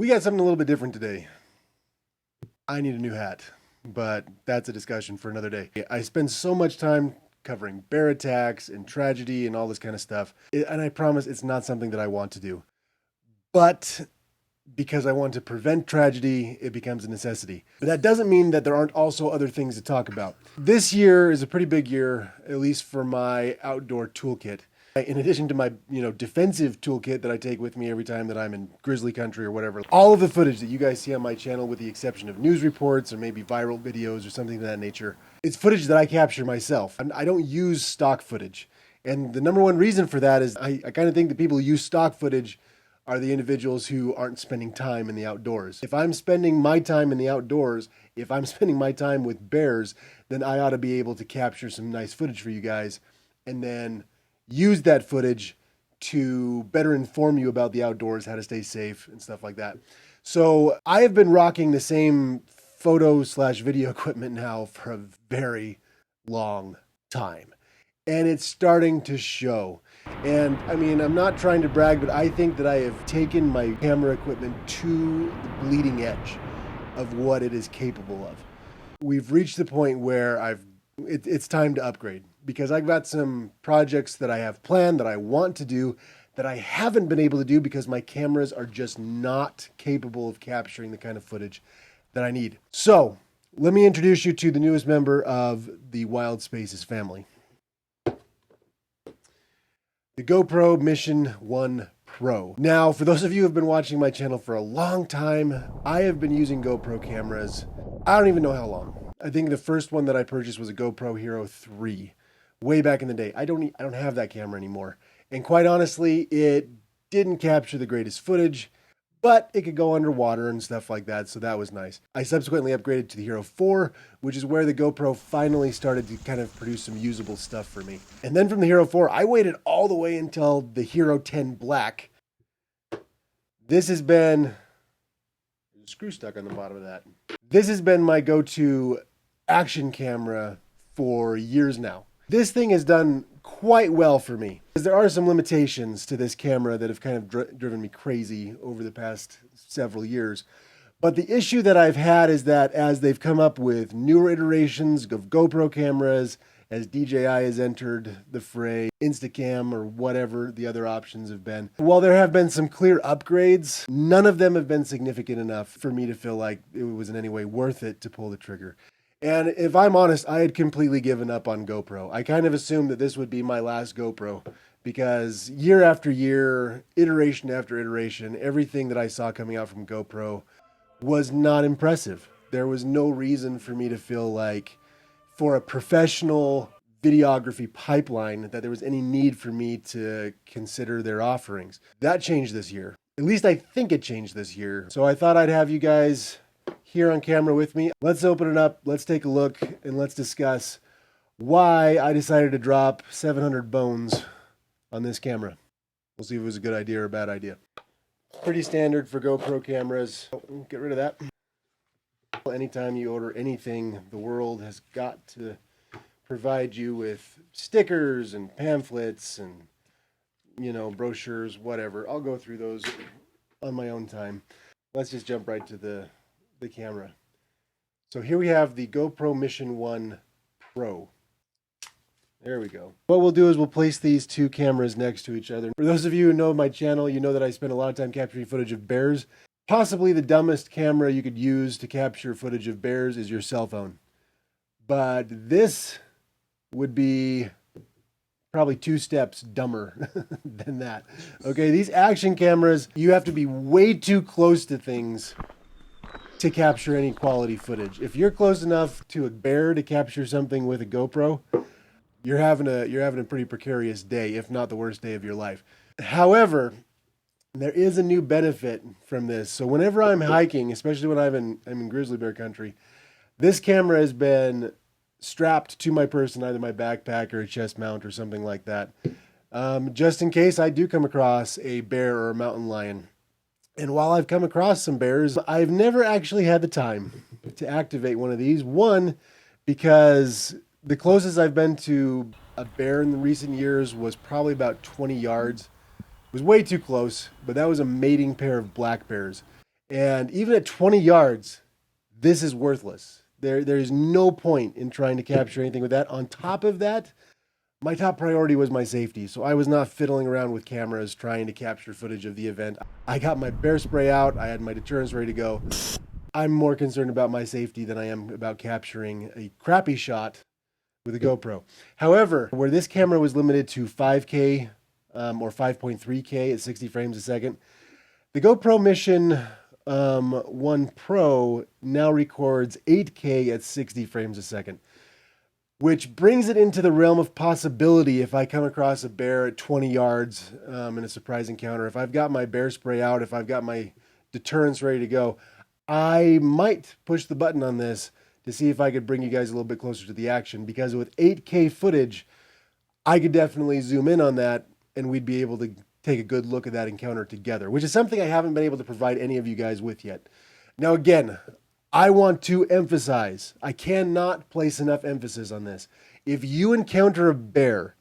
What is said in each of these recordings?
We got something a little bit different today. I need a new hat, but that's a discussion for another day. I spend so much time covering bear attacks and tragedy and all this kind of stuff, and I promise it's not something that I want to do. But because I want to prevent tragedy, it becomes a necessity. But that doesn't mean that there aren't also other things to talk about. This year is a pretty big year, at least for my outdoor toolkit. In addition to my, defensive toolkit that I take with me every time that I'm in grizzly country or whatever, all of the footage that you guys see on my channel, with the exception of news reports or maybe viral videos or something of that nature, it's footage that I capture myself. I don't use stock footage. And the number one reason for that is I kind of think that people who use stock footage are the individuals who aren't spending time in the outdoors. If I'm spending my time in the outdoors, if I'm spending my time with bears, then I ought to be able to capture some nice footage for you guys and then use that footage to better inform you about the outdoors, how to stay safe and stuff like that. So I have been rocking the same photo/video equipment now for a very long time. And it's starting to show. And I mean, I'm not trying to brag, but I think that I have taken my camera equipment to the bleeding edge of what it is capable of. We've reached the point where it's time to upgrade, because I've got some projects that I have planned that I want to do that I haven't been able to do because my cameras are just not capable of capturing the kind of footage that I need. So let me introduce you to the newest member of the Wild Spaces family. The GoPro Mission One Pro. Now, for those of you who have been watching my channel for a long time, I have been using GoPro cameras. I don't even know how long. I think the first one that I purchased was a GoPro Hero 3, way back in the day. I don't have that camera anymore. And quite honestly, it didn't capture the greatest footage, but it could go underwater and stuff like that, so that was nice. I subsequently upgraded to the Hero 4, which is where the GoPro finally started to kind of produce some usable stuff for me. And then from the Hero 4, I waited all the way until the Hero 10 Black. This has been... There's a screw stuck on the bottom of that. This has been my go-to action camera for years now. This thing has done quite well for me. There are some limitations to this camera that have kind of driven me crazy over the past several years. But the issue that I've had is that as they've come up with newer iterations of GoPro cameras, as DJI has entered the fray, Instacam or whatever the other options have been, while there have been some clear upgrades, none of them have been significant enough for me to feel like it was in any way worth it to pull the trigger. And if I'm honest, I had completely given up on GoPro. I kind of assumed that this would be my last GoPro because year after year, iteration after iteration, everything that I saw coming out from GoPro was not impressive. There was no reason for me to feel like, for a professional videography pipeline, that there was any need for me to consider their offerings. That changed this year. At least I think it changed this year. So I thought I'd have you guys here on camera with me. Let's open it up, let's take a look, and let's discuss why I decided to drop 700 bones on this camera. We'll see if it was a good idea or a bad idea. Pretty standard for GoPro cameras. Oh, get rid of that. Anytime you order anything, the world has got to provide you with stickers and pamphlets and, brochures, whatever. I'll go through those on my own time. Let's just jump right to the camera. So here we have the GoPro Mission One Pro. There we go. What we'll do is we'll place these two cameras next to each other. For those of you who know my channel, you know that I spend a lot of time capturing footage of bears. Possibly the dumbest camera you could use to capture footage of bears is your cell phone. But this would be probably 2 steps dumber than that. Okay, these action cameras, you have to be way too close to things to capture any quality footage. If you're close enough to a bear to capture something with a GoPro, you're having a pretty precarious day, if not the worst day of your life. However, there is a new benefit from this. So whenever I'm hiking, especially when I'm in grizzly bear country, this camera has been strapped to my person, either my backpack or a chest mount or something like that, just in case I do come across a bear or a mountain lion. And while I've come across some bears, I've never actually had the time to activate one of these. One, because the closest I've been to a bear in the recent years was probably about 20 yards. It was way too close, but that was a mating pair of black bears. And even at 20 yards, this is worthless. There is no point in trying to capture anything with that. On top of that, my top priority was my safety. So I was not fiddling around with cameras trying to capture footage of the event. I got my bear spray out. I had my deterrents ready to go. I'm more concerned about my safety than I am about capturing a crappy shot with a GoPro. However, where this camera was limited to 5K or 5.3K at 60 frames a second, the GoPro Mission One Pro now records 8K at 60 frames a second, which brings it into the realm of possibility if I come across a bear at 20 yards in a surprise encounter. If I've got my bear spray out, if I've got my deterrents ready to go, I might push the button on this to see if I could bring you guys a little bit closer to the action, because with 8K footage, I could definitely zoom in on that and we'd be able to take a good look at that encounter together, which is something I haven't been able to provide any of you guys with yet. Now, again, I want to emphasize, I cannot place enough emphasis on this. If you encounter a bear,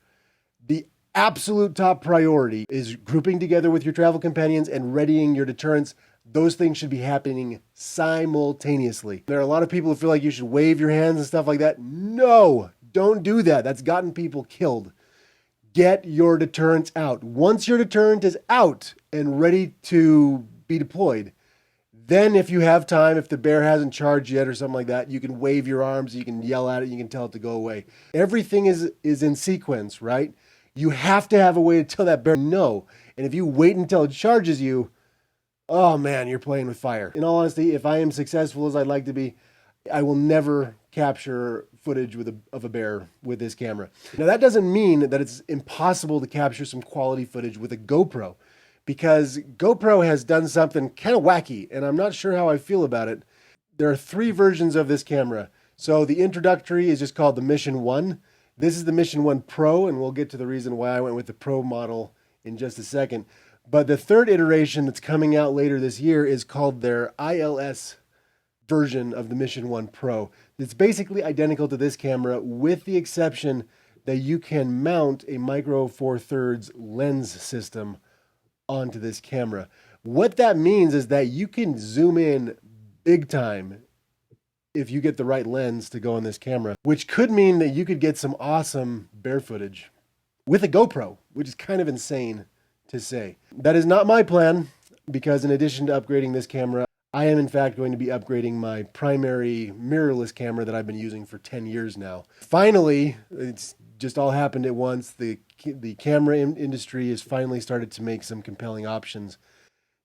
the absolute top priority is grouping together with your travel companions and readying your deterrents. Those things should be happening simultaneously. There are a lot of people who feel like you should wave your hands and stuff like that. No, don't do that. That's gotten people killed. Get your deterrents out. Once your deterrent is out and ready to be deployed, then if you have time, if the bear hasn't charged yet or something like that, you can wave your arms, you can yell at it, you can tell it to go away. Everything is in sequence, right? You have to have a way to tell that bear no. And if you wait until it charges you, oh man, you're playing with fire. In all honesty, if I am successful as I'd like to be, I will never capture footage of a bear with this camera. Now that doesn't mean that it's impossible to capture some quality footage with a GoPro, because GoPro has done something kind of wacky, and I'm not sure how I feel about it. There are 3 versions of this camera. So the introductory is just called the Mission One. This is the Mission One Pro, and we'll get to the reason why I went with the Pro model in just a second. But the 3rd iteration that's coming out later this year is called their ILS version of the Mission One Pro. It's basically identical to this camera, with the exception that you can mount a micro four thirds lens system onto this camera. What that means is that you can zoom in big time if you get the right lens to go on this camera, which could mean that you could get some awesome bear footage with a GoPro, which is kind of insane to say. That is not my plan, because in addition to upgrading this camera, I am in fact going to be upgrading my primary mirrorless camera that I've been using for 10 years now. Finally, it's just all happened at once. The camera industry has finally started to make some compelling options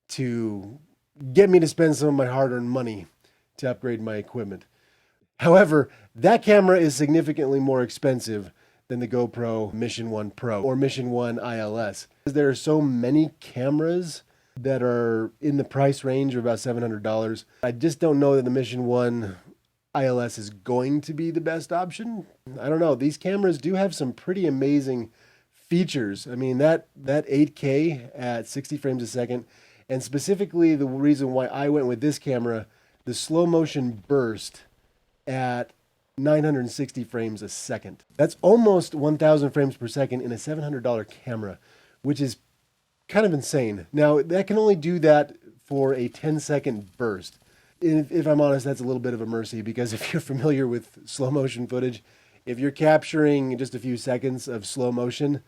to get me to spend some of my hard-earned money to upgrade my equipment. However, that camera is significantly more expensive than the GoPro Mission One Pro or Mission One ILS. There are so many cameras that are in the price range of about $700. I just don't know that the Mission One ILS is going to be the best option. I don't know. These cameras do have some pretty amazing features. I mean, that 8K at 60 frames a second, and specifically the reason why I went with this camera, the slow motion burst at 960 frames a second. That's almost 1,000 frames per second in a $700 camera, which is kind of insane. Now, that can only do that for a 10-second burst. If I'm honest, that's a little bit of a mercy, because if you're familiar with slow motion footage, if you're capturing just a few seconds of slow motion,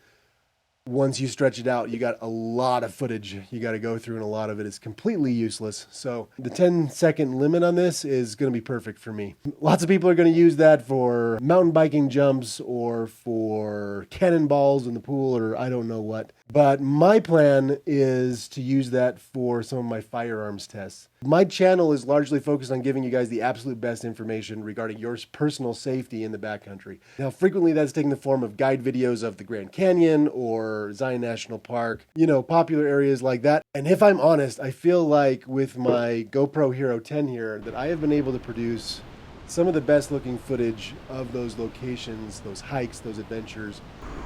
once you stretch it out, you got a lot of footage you got to go through, and a lot of it is completely useless. So the 10-second limit on this is going to be perfect for me. Lots of people are going to use that for mountain biking jumps or for cannonballs in the pool or I don't know what. But my plan is to use that for some of my firearms tests. My channel is largely focused on giving you guys the absolute best information regarding your personal safety in the backcountry. Now, frequently that's taking the form of guide videos of the Grand Canyon or Zion National Park, popular areas like that. And if I'm honest, I feel like with my GoPro Hero 10 here that I have been able to produce some of the best looking footage of those locations, those hikes, those adventures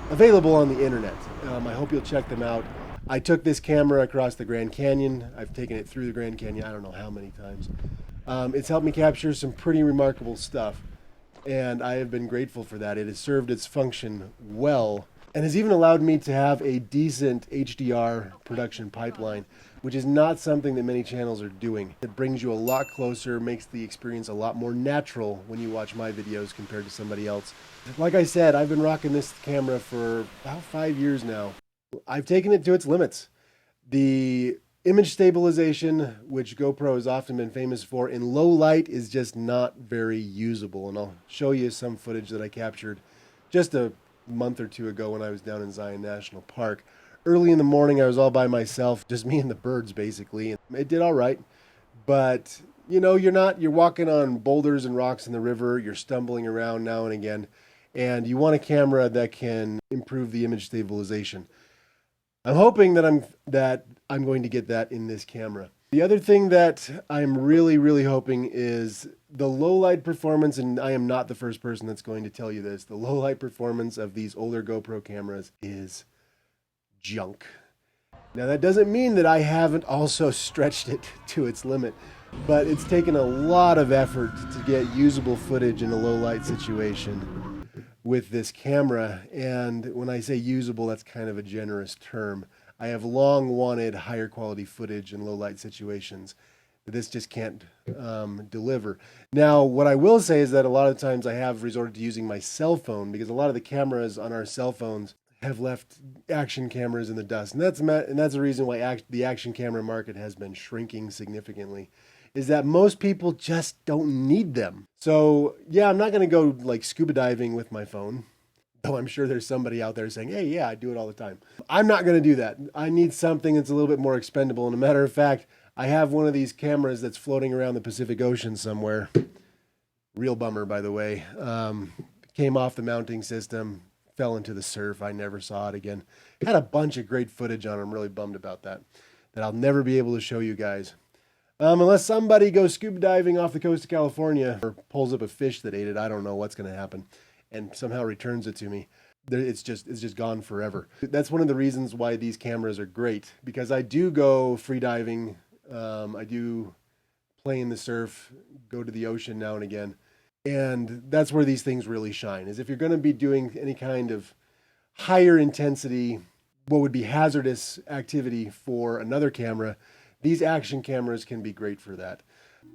available on the internet. I hope you'll check them out. I took this camera across the Grand Canyon. I've taken it through the Grand Canyon I don't know how many times. It's helped me capture some pretty remarkable stuff, and I have been grateful for that. It has served its function well. and has even allowed me to have a decent HDR production pipeline, which is not something that many channels are doing. It brings you a lot closer, makes the experience a lot more natural when you watch my videos compared to somebody else. Like I said, I've been rocking this camera for about 5 years now. I've taken it to its limits. The image stabilization, which GoPro has often been famous for, in low light is just not very usable. And I'll show you some footage that I captured just a month or two ago when I was down in Zion National Park. Early in the morning, I was all by myself, just me and the birds, basically. It did all right, but you know, you're walking on boulders and rocks in the river, you're stumbling around now and again, and you want a camera that can improve the image stabilization. I'm hoping that I'm going to get that in this camera. The other thing that I'm really hoping is the low light performance, and I am not the first person that's going to tell you this, the low light performance of these older GoPro cameras is junk. Now that doesn't mean that I haven't also stretched it to its limit, but it's taken a lot of effort to get usable footage in a low light situation with this camera. And when I say usable, that's kind of a generous term. I have long wanted higher quality footage in low light situations. This just can't deliver. Now, what I will say is that a lot of times I have resorted to using my cell phone, because a lot of the cameras on our cell phones have left action cameras in the dust. And that's the reason why the action camera market has been shrinking significantly, is that most people just don't need them. So yeah, I'm not going to go like scuba diving with my phone, though I'm sure there's somebody out there saying, hey, yeah, I do it all the time. I'm not going to do that. I need something that's a little bit more expendable. And a matter of fact, I have one of these cameras that's floating around the Pacific Ocean somewhere. Real bummer, by the way. Came off the mounting system, fell into the surf. I never saw it again. Had a bunch of great footage on it. I'm really bummed about that I'll never be able to show you guys. Unless somebody goes scuba diving off the coast of California or pulls up a fish that ate it, I don't know what's going to happen, and somehow returns it to me. It's just gone forever. That's one of the reasons why these cameras are great, because I do go free diving. I do play in the surf, go to the ocean now and again. And that's where these things really shine, is if you're going to be doing any kind of higher intensity, what would be hazardous activity for another camera, these action cameras can be great for that.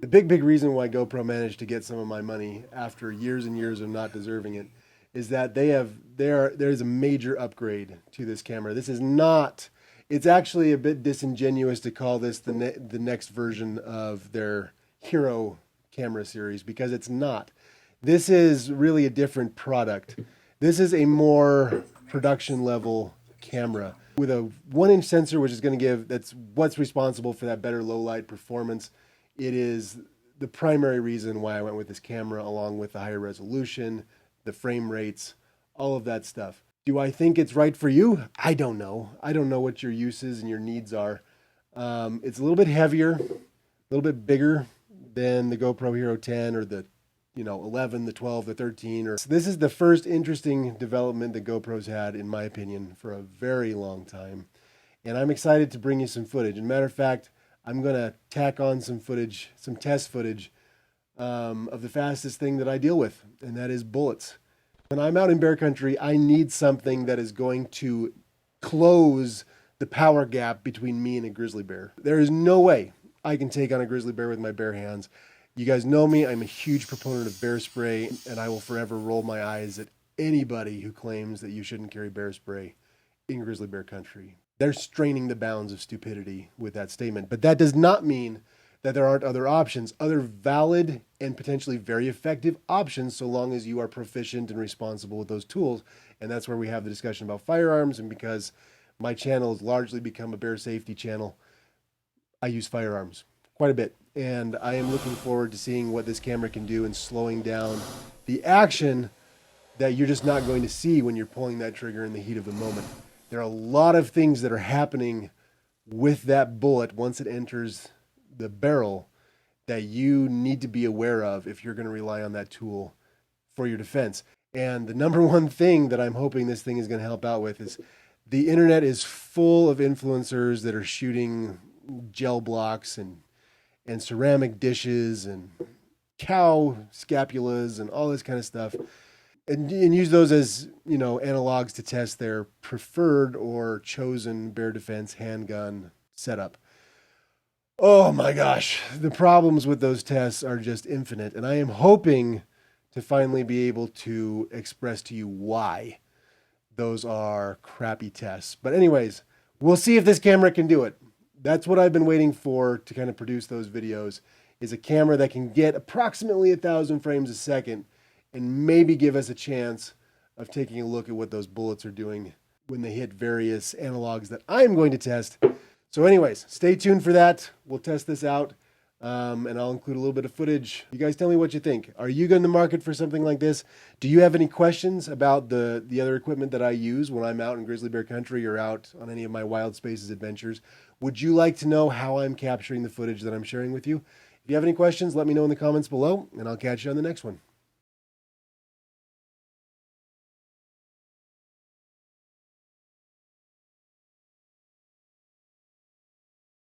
The big reason why GoPro managed to get some of my money after years and years of not deserving it is that there is a major upgrade to this camera. This is not, it's actually a bit disingenuous to call this the next version of their Hero camera series, because it's not. This is really a different product. This is a more production level camera with a 1-inch sensor, which is going to that's what's responsible for that better low light performance. It is the primary reason why I went with this camera, along with the higher resolution, the frame rates, all of that stuff. Do I think it's right for you? I don't know. I don't know what your uses and your needs are. It's a little bit heavier, a little bit bigger than the GoPro Hero 10 or the 11, the 12, the 13. So this is the first interesting development that GoPro's had, in my opinion, for a very long time. And I'm excited to bring you some footage. As a matter of fact, I'm going to tack on some footage, some test footage of the fastest thing that I deal with, and that is bullets. When I'm out in bear country, I need something that is going to close the power gap between me and a grizzly bear. There is no way I can take on a grizzly bear with my bare hands. You guys know me. I'm a huge proponent of bear spray, and I will forever roll my eyes at anybody who claims that you shouldn't carry bear spray in grizzly bear country. They're straining the bounds of stupidity with that statement. But that does not mean that there aren't other options, other valid and potentially very effective options, so long as you are proficient and responsible with those tools. And that's where we have the discussion about firearms. And because my channel has largely become a bear safety channel, I use firearms quite a bit. And I am looking forward to seeing what this camera can do in slowing down the action that you're just not going to see when you're pulling that trigger in the heat of the moment. There are a lot of things that are happening with that bullet once it enters the barrel that you need to be aware of if you're going to rely on that tool for your defense. And the number one thing that I'm hoping this thing is going to help out with is the internet is full of influencers that are shooting gel blocks and ceramic dishes and cow scapulas and all this kind of stuff. and use those as, you know, analogs to test their preferred or chosen bear defense handgun setup. Oh my gosh, the problems with those tests are just infinite, and I am hoping to finally be able to express to you why those are crappy tests. But anyways, we'll see if this camera can do it. That's what I've been waiting for to kind of produce those videos, is a camera that can get approximately 1,000 frames a second and maybe give us a chance of taking a look at what those bullets are doing when they hit various analogs that I'm going to test. So anyways, stay tuned for that. We'll test this out, and I'll include a little bit of footage. You guys tell me what you think. Are you going to market for something like this? Do you have any questions about the other equipment that I use when I'm out in grizzly bear country or out on any of my wild spaces adventures? Would you like to know how I'm capturing the footage that I'm sharing with you? If you have any questions, let me know in the comments below, and I'll catch you on the next one.